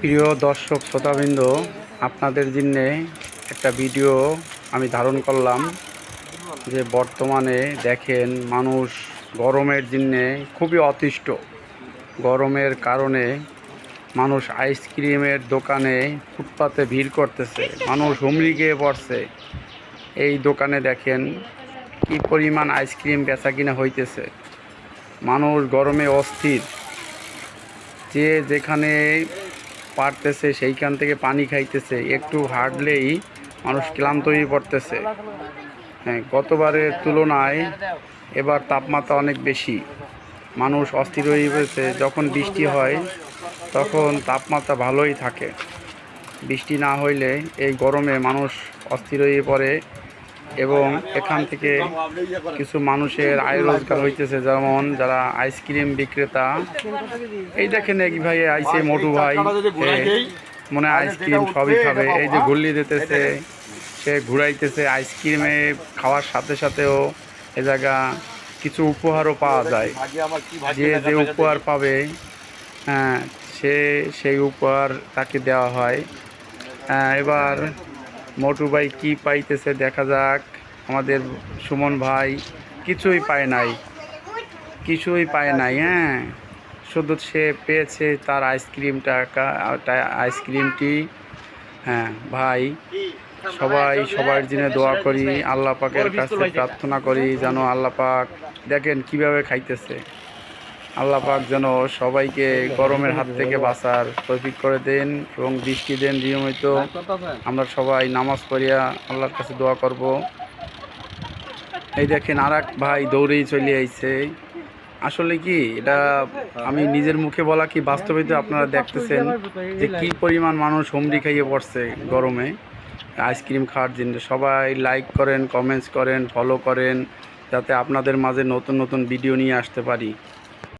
প্রিয় দর্শক শ্রোতাবৃন্দ, আপনাদের জন্যে একটা ভিডিও আমি ধারণ করলাম। যে বর্তমানে দেখেন মানুষ গরমের জন্যে খুবই অতিষ্ঠ। গরমের কারণে মানুষ আইসক্রিমের দোকানে ফুটপাতে ভিড় করতেছে, মানুষ হুমড়ি খেয়ে পড়ছে। এই দোকানে দেখেন কী পরিমাণ আইসক্রিম বেচা কিনা হইতেছে। মানুষ গরমে অস্থির, যে যেখানে পারতেছে সেইখান থেকে পানি খাইতেছে। একটু হাঁটলেই মানুষ ক্লান্ত হয়ে পড়তেছে। হ্যাঁ, গতবারের তুলনায় এবার তাপমাত্রা অনেক বেশি, মানুষ অস্থির হয়ে পড়েছে। যখন বৃষ্টি হয় তখন তাপমাত্রা ভালোই থাকে, বৃষ্টি না হইলে এই গরমে মানুষ অস্থির হয়ে পড়ে। এবং এখান থেকে কিছু মানুষের আয় রোজগার হইতেছে, যেমন যারা আইসক্রিম বিক্রেতা। এই দেখেন এক ভাই আইসে, মোটু ভাই, মনে হয় আইসক্রিম সবই খাবে। এই যে ঘুরলি দিতেছে, সে ঘুরাইতেছে। আইসক্রিমে খাওয়ার সাথে সাথেও এ জায়গা কিছু উপহারও পাওয়া যায়। যে যে উপহার পাবে, হ্যাঁ, সেই উপহার তাকে দেওয়া হয়। এবার মোটু ভাই কী পাইতেছে দেখা যাক। আমাদের সুমন ভাই কিছুই পায় নাই, হ্যাঁ, শুধু সে পেয়েছে তার আইসক্রিমটি। হ্যাঁ ভাই, সবার জন্য দোয়া করি, আল্লাহ পাকের কাছে প্রার্থনা করি যেন আল্লাহ পাক, দেখেন কিভাবে খাইতেছে, আল্লাহ পাক যেন সবাইকে গরমের হাত থেকে বাঁচার তৌফিক করে দেন এবং বৃষ্টি দেন নিয়মিত। আমরা সবাই নামাজ পড়িয়া আল্লাহর কাছে দোয়া করব। এই দেখেন আর এক ভাই দৌড়েই চলে আইছে। আসলে কি এটা আমি নিজের মুখে বলা কি, বাস্তবে তো আপনারা দেখতেছেন যে কী পরিমাণ মানুষ হুমড়ি খাইয়ে পড়ছে গরমে আইসক্রিম খাওয়ার জন্য। সবাই লাইক করেন, কমেন্টস করেন, ফলো করেন, যাতে আপনাদের মাঝে নতুন নতুন ভিডিও নিয়ে আসতে পারি।